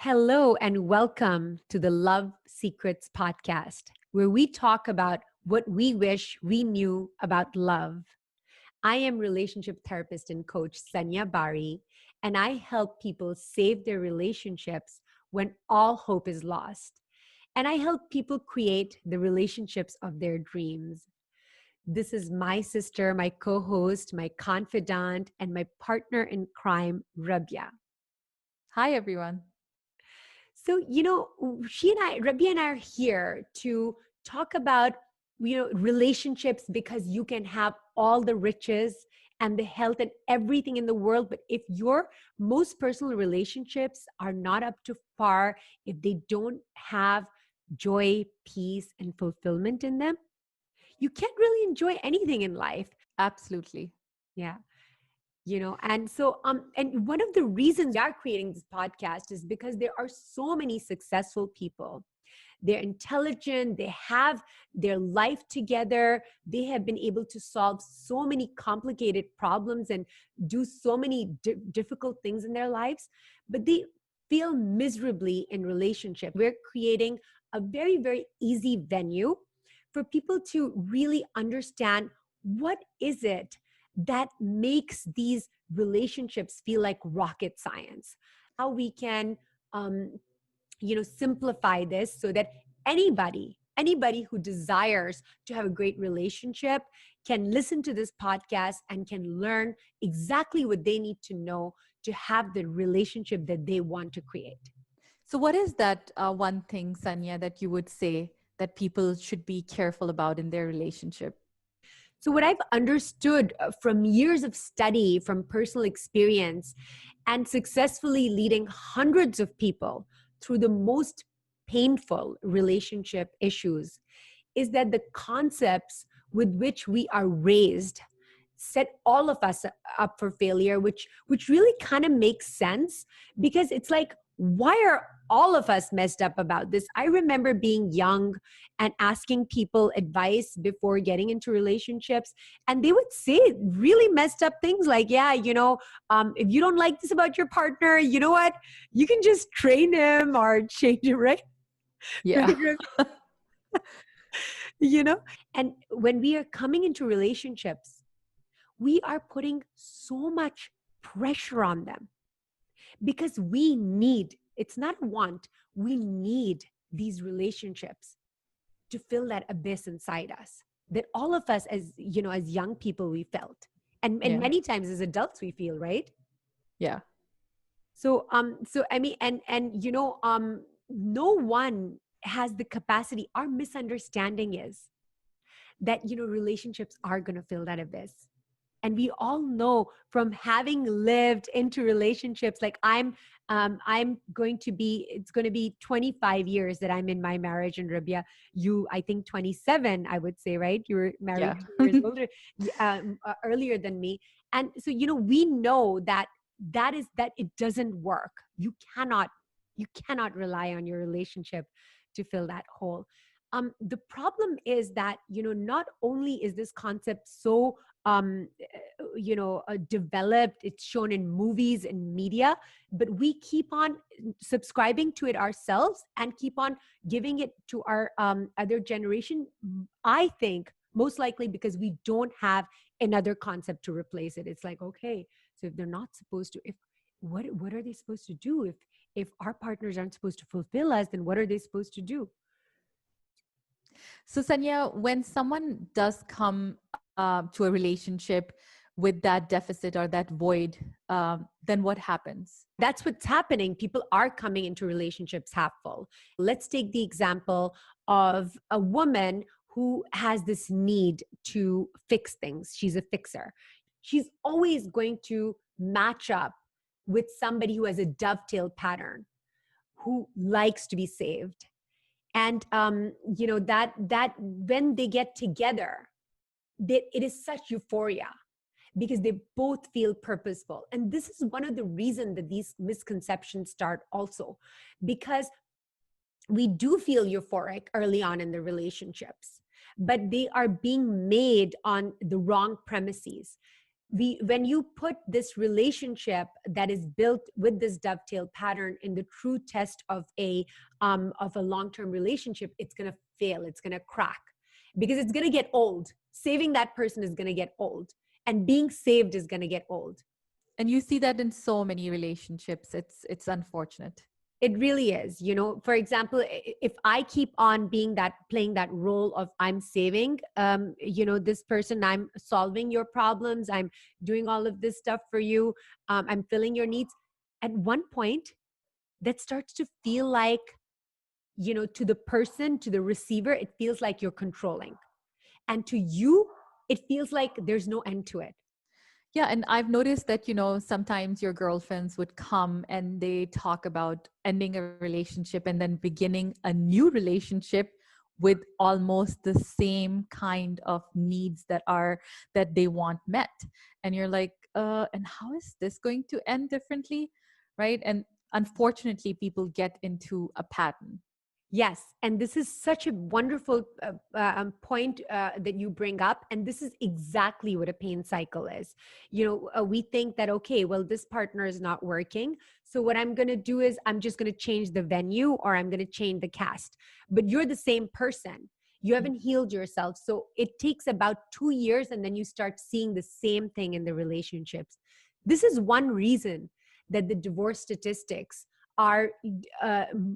Hello, and welcome to the Love Secrets podcast, where we talk about what we wish we knew about love. I am relationship therapist and coach Sanya Bari, and I help people save their relationships when all hope is lost. And I help people create the relationships of their dreams. This is my sister, my co host, my confidant, and my partner in crime, Rabia. Hi, everyone. So, Rabia and I are here to talk about, relationships because you can have all the riches and the health and everything in the world. But if your most personal relationships are not up to par, if they don't have joy, peace, and fulfillment in them, you can't really enjoy anything in life. Absolutely. Yeah. And one of the reasons we are creating this podcast is because there are so many successful people. They're intelligent, they have their life together, they have been able to solve so many complicated problems and do so many difficult things in their lives, but they fail miserably in relationship. We're creating a very, very easy venue for people to really understand what is it that makes these relationships feel like rocket science, how we can simplify this so that anybody who desires to have a great relationship can listen to this podcast and can learn exactly what they need to know to have the relationship that they want to create. So, what is that one thing, Sanya, that you would say that people should be careful about in their relationship? So, what I've understood from years of study, from personal experience, and successfully leading hundreds of people through the most painful relationship issues is that the concepts with which we are raised set all of us up for failure, which really kind of makes sense, because it's like, why are all of us messed up about this? I remember being young and asking people advice before getting into relationships, and they would say really messed up things like, yeah, if you don't like this about your partner, you know what, you can just train him or change him, right? Yeah. Right, you know and when we are coming into relationships, we are putting so much pressure on them because we need, it's not want, we need these relationships to fill that abyss inside us that all of us, as young people, we felt, and Yeah. many times as adults we feel, right? Yeah. So I mean, no one has the capacity. Our misunderstanding is that relationships are going to fill that abyss, and we all know from having lived into relationships, like I'm going to be, it's going to be 25 years that I'm in my marriage. And Rabia, you, I think 27, I would say, right? You were married Yeah. 2 years older, earlier than me. And so we know that it doesn't work. You cannot rely on your relationship to fill that hole. The problem is that not only is this concept so developed, it's shown in movies and media, but we keep on subscribing to it ourselves and keep on giving it to our other generation. I think most likely because we don't have another concept to replace it. It's like, okay, so if they're not supposed to, if what are they supposed to do? If our partners aren't supposed to fulfill us, then what are they supposed to do? So, Sanya, when someone does come to a relationship with that deficit or that void, then what happens? That's what's happening. People are coming into relationships half full. Let's take the example of a woman who has this need to fix things. She's a fixer. She's always going to match up with somebody who has a dovetail pattern, who likes to be saved. And that when they get together, it is such euphoria because they both feel purposeful. And this is one of the reasons that these misconceptions start also, because we do feel euphoric early on in the relationships, but they are being made on the wrong premises. when you put this relationship that is built with this dovetail pattern in the true test of a long-term relationship, it's going to fail, it's going to crack, because it's going to get old. Saving that person is going to get old, and being saved is going to get old. And you see that in so many relationships. It's unfortunate. It really is. For example, if I keep on playing that role of I'm saving, this person, I'm solving your problems, I'm doing all of this stuff for you, I'm filling your needs. At one point, that starts to feel like, to the person, to the receiver, it feels like you're controlling. And to you, it feels like there's no end to it. Yeah, and I've noticed that, sometimes your girlfriends would come and they talk about ending a relationship and then beginning a new relationship with almost the same kind of needs that they want met. And you're like, and how is this going to end differently? Right? And unfortunately, people get into a pattern. Yes, and this is such a wonderful point that you bring up. And this is exactly what a pain cycle is. We think that, okay, well, this partner is not working. So what I'm going to do is I'm just going to change the venue, or I'm going to change the cast. But you're the same person. You haven't healed yourself. So it takes about 2 years, and then you start seeing the same thing in the relationships. This is one reason that the divorce statistics are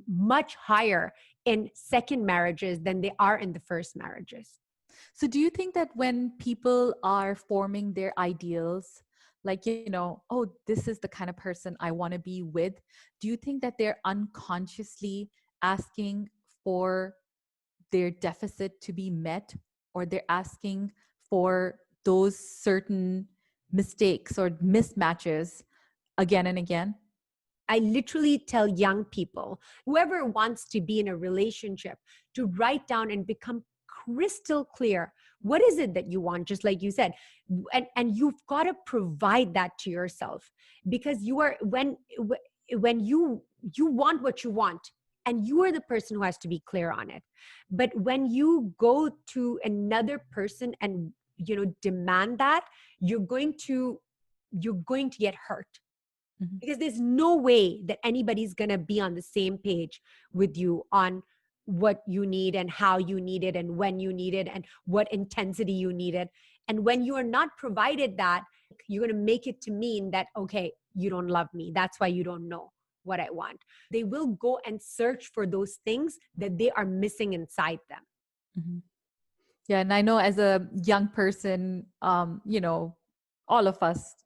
much higher in second marriages than they are in the first marriages. So do you think that when people are forming their ideals, like, oh, this is the kind of person I want to be with, do you think that they're unconsciously asking for their deficit to be met, or they're asking for those certain mistakes or mismatches again and again? I literally tell young people, whoever wants to be in a relationship, to write down and become crystal clear. What is it that you want? Just like you said, and you've got to provide that to yourself, because you are, when you want what you want, and you are the person who has to be clear on it. But when you go to another person and demand that, you're going to get hurt, Mhm. because there's no way that anybody's going to be on the same page with you on what you need and how you need it and when you need it and what intensity you need it. And when you are not provided that, you're going to make it to mean that, okay, you don't love me, that's why you don't know what I want. They will go and search for those things that they are missing inside them. Mhm. Yeah, and I know as a young person, all of us,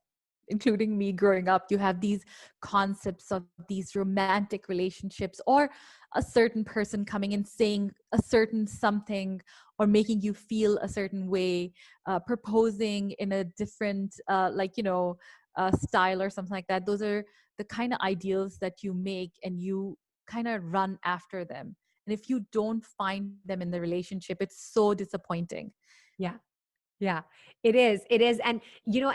including me growing up, you have these concepts of these romantic relationships, or a certain person coming and saying a certain something, or making you feel a certain way, proposing in a different, style or something like that. Those are the kind of ideals that you make, and you kind of run after them. And if you don't find them in the relationship, it's so disappointing. Yeah. Yeah, it is. It is. And,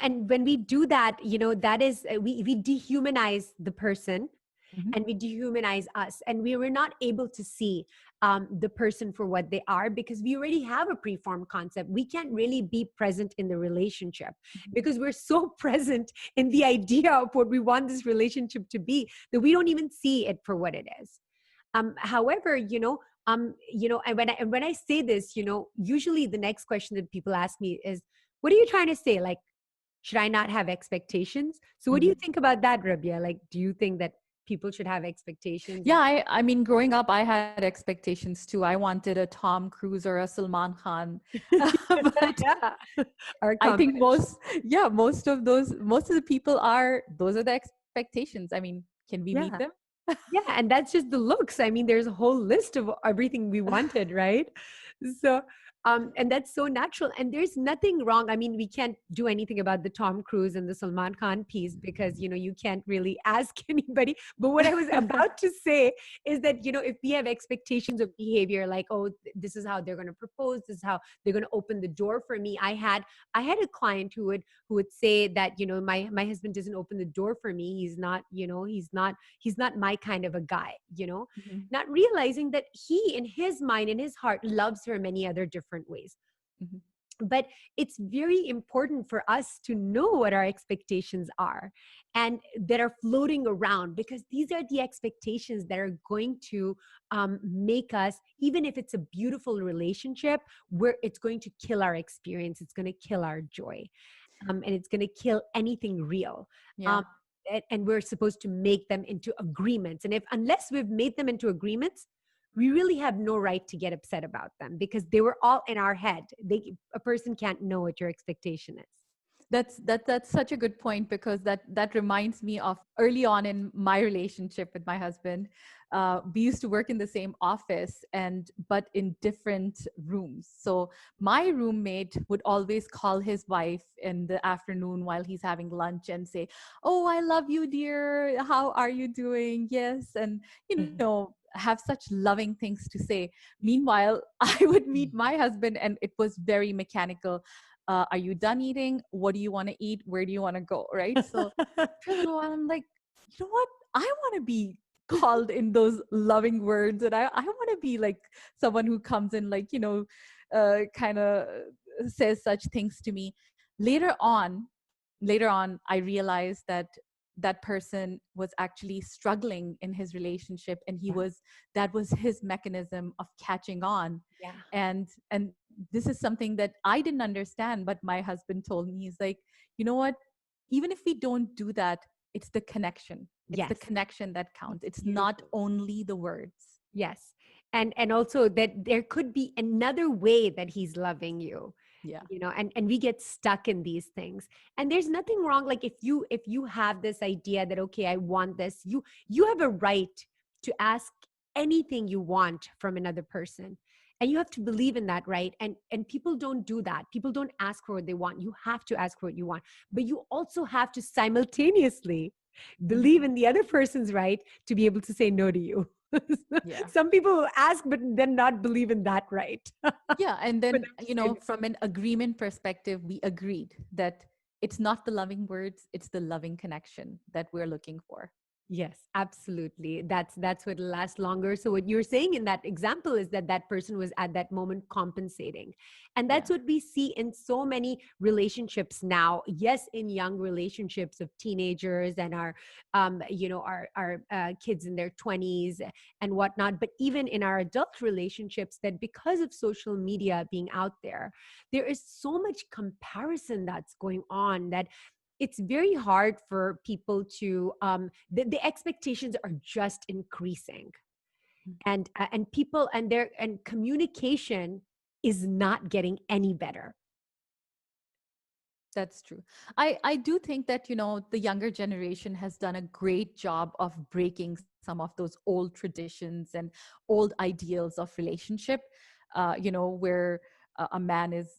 and when we do that, that is, we dehumanize the person, Mhm. and we dehumanize us, and we were not able to see the person for what they are, because we already have a preformed concept. We can't really be present in the relationship, because we're so present in the idea of what we want this relationship to be, that we don't even see it for what it is. However, and when I say this, usually the next question that people ask me is, what are you trying to say? Like, should I not have expectations? So what do you Mhm. think about that, Rabia? Like, do you think that people should have expectations? Yeah, I mean, growing up, I had expectations too. I wanted a Tom Cruise or a Salman Khan, but Yeah. Our I think combination. most of the people those are the expectations. I mean, can we meet Yeah. them? Yeah, and that's just the looks. I mean, there's a whole list of everything we wanted, right? So, and that's so natural. And there's nothing wrong. I mean, we can't do anything about the Tom Cruise and the Salman Khan piece, because, you can't really ask anybody. But what I was about to say is that, if we have expectations of behavior, like, oh, this is how they're going to propose, this is how they're going to open the door for me. I had a client who would say that, my husband doesn't open the door for me. He's not, he's not my kind of a guy, Mhm. not realizing that he, in his mind, in his heart, loves her many other different ways. Mhm. But it's very important for us to know what our expectations are and that are floating around, because these are the expectations that are going to make us, even if it's a beautiful relationship, where it's going to kill our experience, it's going to kill our joy, and it's going to kill anything real. Yeah. um, and we're supposed to make them into agreements, and if unless we've made them into agreements, we really have no right to get upset about them, because they were all in our head. A person can't know what your expectation is. That's such a good point, because that reminds me of early on in my relationship with my husband. We used to work in the same office, and but in different rooms. So my roommate would always call his wife in the afternoon while he's having lunch and say, "Oh, I love you, dear. How are you doing?" Yes, and have such loving things to say. Meanwhile, I would meet my husband, and it was very mechanical. Are you done eating? What do you want to eat? Where do you want to go? Right. So after a little while, I'm like, you know what? I want to be called in those loving words. And I want to be like someone who comes in, like, kind of says such things to me. Later on, I realized that that person was actually struggling in his relationship, and Yeah, that was his mechanism of catching on. yeah, And this is something that I didn't understand, but my husband told me. He's like, you know what, even if we don't do that, it's the connection. It's the yes, connection that it's counts. It's not beautiful. only the words. Yes. And also that there could be another way that he's loving you, Yeah. and we get stuck in these things. And there's nothing wrong, like if you have this idea that, okay, I want this, you have a right to ask anything you want from another person, and you have to believe in that, right? And people don't do that. People don't ask for what they want. You have to ask for what you want, but you also have to simultaneously Mhm. believe in the other person's right to be able to say no to you. Yeah. Some people will ask but then not believe in that right. Yeah. And For then, them to say no. from an agreement perspective, we agreed that it's not the loving words, it's the loving connection that we're looking for. Yes, absolutely. That's what lasts longer. So what you're saying in that example is that that person was at that moment compensating. And Yeah. that's what we see in so many relationships now. Yes, in young relationships of teenagers and our kids in their 20s and whatnot, but even in our adult relationships, that because of social media being out there is so much comparison that's going on, that it's very hard for people to the expectations are just increasing, and people and communication is not getting any better. That's true. I do think that, the younger generation has done a great job of breaking some of those old traditions and old ideals of relationship, where a man is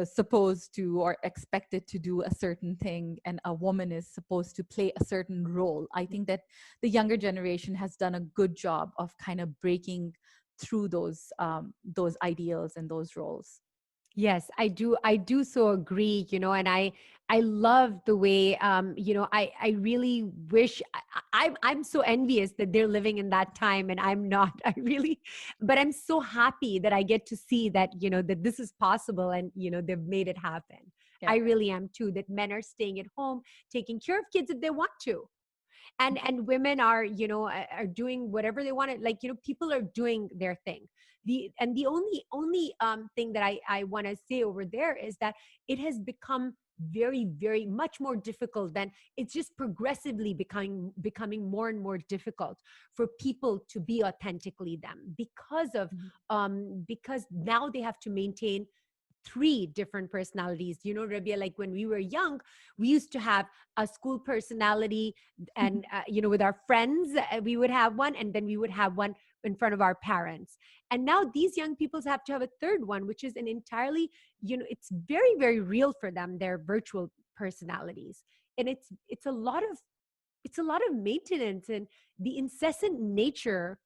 supposed to or expected to do a certain thing, and a woman is supposed to play a certain role. I think that the younger generation has done a good job of kind of breaking through those ideals and those roles. Yes, I do so agree, and I love the way, I really wish I'm so envious that they're living in that time and I'm not. I really, but I'm so happy that I get to see that, that this is possible, and they've made it happen. Yeah. I really am too, that men are staying at home taking care of kids if they want to, and women are, are doing whatever they want to, like, people are doing their thing. The only thing that I want to say over there is that it has become very, very much more difficult, than it's just progressively becoming more and more difficult for people to be authentically them, Mhm. because now they have to maintain three different personalities. Rabia, like when we were young, we used to have a school personality, and with our friends, we would have one, and then we would have one in front of our parents. And now these young people have to have a third one, which is an entirely, it's very, very real for them, their virtual personalities. And it's a lot of maintenance, and the incessant nature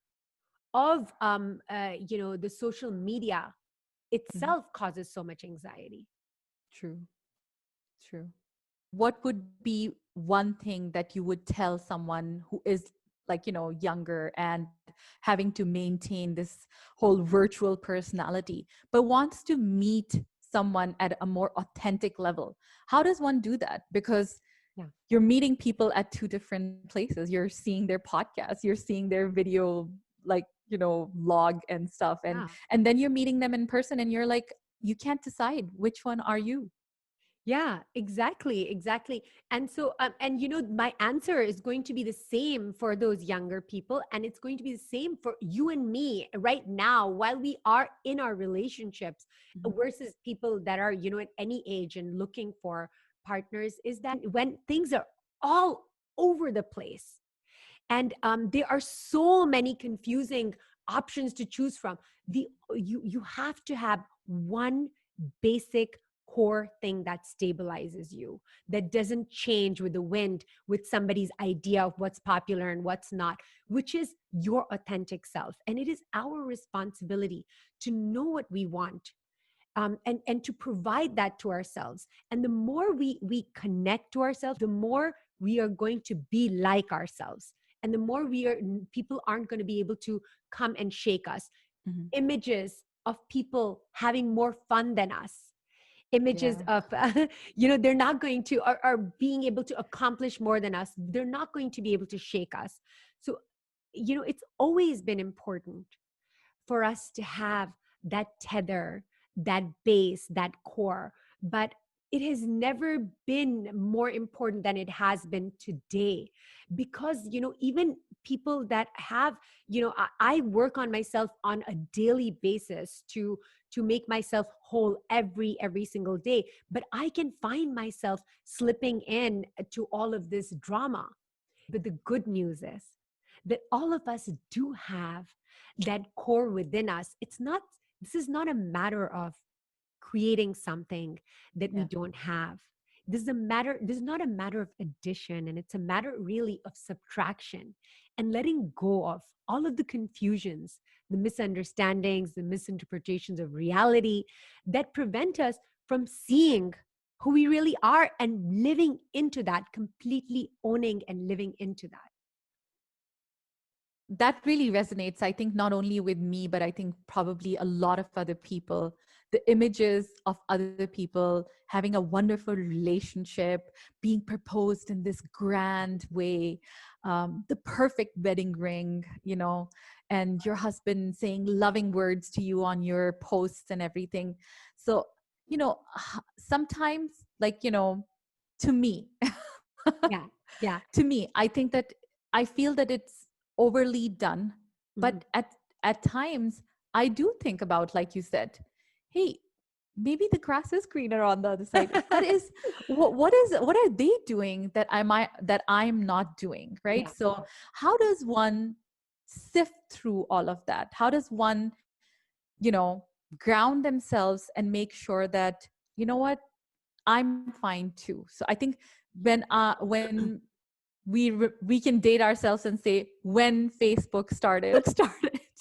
of the social media Mhm. itself causes so much anxiety. True. True. What would be one thing that you would tell someone who is, like, younger and having to maintain this whole virtual personality, but wants to meet someone at a more authentic level. How does one do that? Because Yeah. you're meeting people at two different places. You're seeing their podcasts, you're seeing their video, like, log and stuff. Yeah. And then you're meeting them in person and you're like, you can't decide which one are you. Yeah, exactly, exactly. And so, my answer is going to be the same for those younger people, and it's going to be the same for you and me right now while we are in our relationships Mhm. versus people that are, at any age and looking for partners, is that when things are all over the place and there are so many confusing options to choose from, you have to have one basic core thing that stabilizes you, that doesn't change with the wind, with somebody's idea of what's popular and what's not, which is your authentic self. And it is our responsibility to know what we want, and to provide that to ourselves. And the more we connect to ourselves, the more we are going to be like ourselves, and the more people aren't going to be able to come and shake us. Mhm. Images of people having more fun than us, images Yeah. of they're not going to, are being able to accomplish more than us, they're not going to be able to shake us. So it's always been important for us to have that tether, that base, that core. But it has never been more important than it has been today. Because, even people that have, I work on myself on a daily basis to make myself whole every single day. But I can find myself slipping in to all of this drama. But the good news is that all of us do have that core within us. This is not a matter of creating something that we Yeah. don't have. This is not a matter of addition, and it's a matter really of subtraction and letting go of all of the confusions, the misunderstandings, the misinterpretations of reality that prevent us from seeing who we really are and living into that, completely owning and living into that. That really resonates, I think, not only with me, but I think probably a lot of other people. The images of other people having a wonderful relationship, being proposed in this grand way, the perfect wedding ring, and your husband saying loving words to you on your posts and everything. So, sometimes, like, to me, Yeah, yeah. to me, I think that I feel that it's overly done. Mhm. But at times I do think about, like you said, hey, maybe the grass is greener on the other side. What are they doing that I'm not doing, right? Yeah. So how does one sift through all of that? How does one, you know, ground themselves and make sure that, you know what, I'm fine too. So I think when we can date ourselves and say when Facebook started,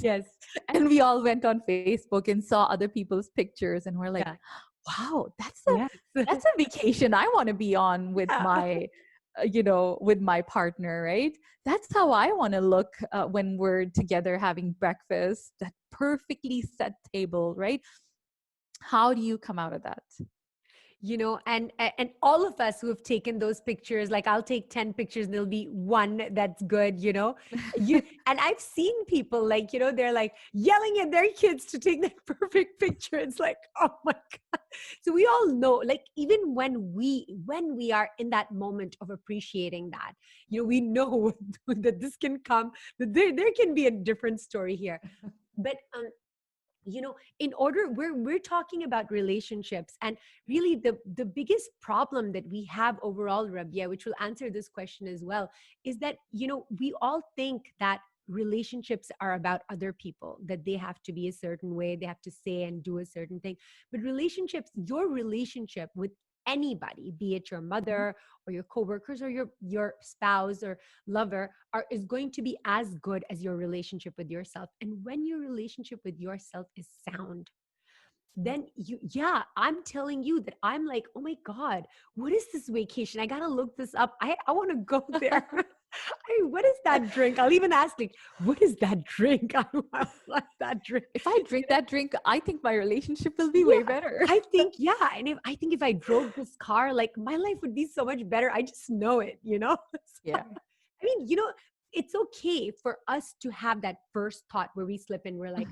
Yes. and we all went on Facebook and saw other people's pictures and we're like, Yeah. wow, Yes. that's a vacation I want to be on with Yeah. my with my partner, right? That's how I want to look when we're together having breakfast, that perfectly set table, right? How do you come out of that? And all of us who have taken those pictures, like I'll take 10 pictures and there'll be one that's good. And I've seen people, like, they're like yelling at their kids to take that perfect picture. It's like, oh my God. So we all know, like, even when we are in that moment of appreciating that, we know that this can come, that there can be a different story here. But in order, we're talking about relationships, and really the biggest problem that we have overall, Rabia, which will answer this question as well, is that we all think that relationships are about other people, that they have to be a certain way, they have to say and do a certain thing. But relationships, your relationship with anybody, be it your Mhm. mother or your coworkers or your spouse or lover, is going to be as good as your relationship with yourself. And when your relationship with yourself is sound, Yeah. then I'm telling you that I'm like, oh my God, what is this vacation? I gotta look this up. I want to go there. Hey, what is that drink? I'll even ask, like, what is that drink? I want that drink. If I drink that drink, I think my relationship will be way Yeah, better. I think, yeah. And I think if I drove this car, like my life would be so much better. I just know it, you know? So, Yeah. I mean, it's okay for us to have that first thought where we slip in. We're like,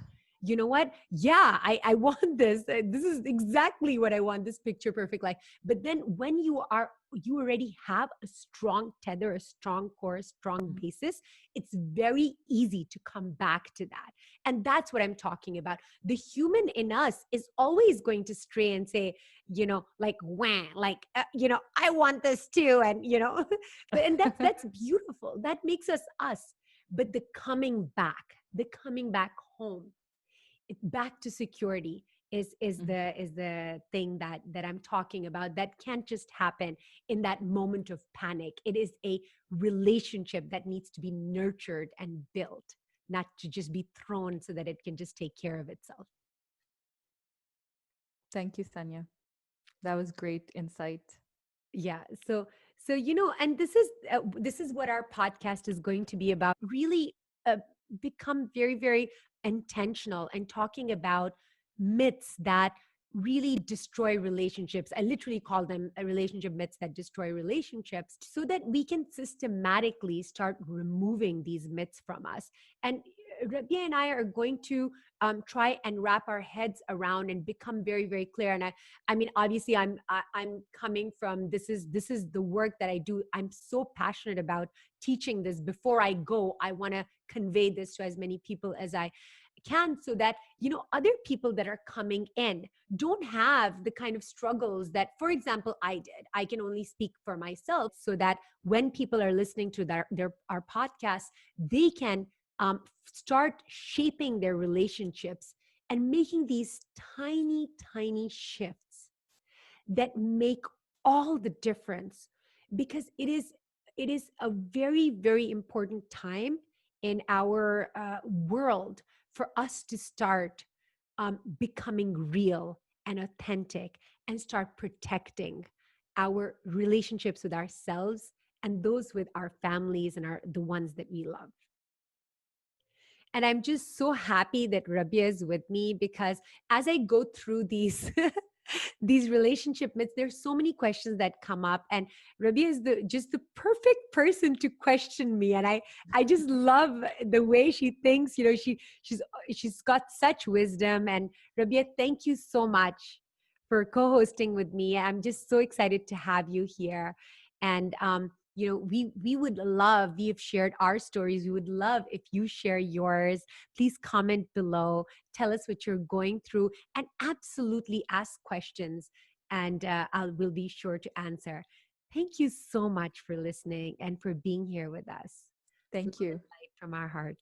you know what? Yeah, I want this. This is exactly what I want, this picture perfect life. But then when you already have a strong tether, a strong core, a strong Mm. basis, it's very easy to come back to that. And that's what I'm talking about. The human in us is always going to stray and say, like, wah, like, I want this too. And, and that's beautiful. That makes us us. But the coming back home, back to security Mhm. is the thing that I'm talking about. That can't just happen in that moment of panic. It is a relationship that needs to be nurtured and built, not to just be thrown so that it can just take care of itself. Thank you, Sanya. That was great insight. Yeah. So and this is what our podcast is going to be about. Really, uh, become very, very intentional and talking about myths that really destroy relationships. I literally call them relationship myths that destroy relationships, so that we can systematically start removing these myths from us. And Rabia and I are going to try and wrap our heads around and become very, very clear. And I mean, obviously, I'm coming from, this is the work that I do. I'm so passionate about teaching this. Before I go, I want to convey this to as many people as I can, so that other people that are coming in don't have the kind of struggles that, for example, I did. I can only speak for myself, so that when people are listening to our podcast, they can start shaping their relationships and making these tiny, tiny shifts that make all the difference. Because it is a very, very important time in our world for us to start becoming real and authentic, and start protecting our relationships with ourselves and those with our families and the ones that we love. And I'm just so happy that Rabia is with me, because as I go through these these relationship myths, there's so many questions that come up, and Rabia is the perfect person to question me. And I just love the way she thinks. She's got such wisdom. And Rabia, thank you so much for co-hosting with me. I'm just so excited to have you here. And we would love, we have shared our stories, we would love if you share yours. Please comment below, tell us what you're going through, and absolutely ask questions, and we'll be sure to answer. Thank you so much for listening and for being here with us. Love Thank you. and light from our heart.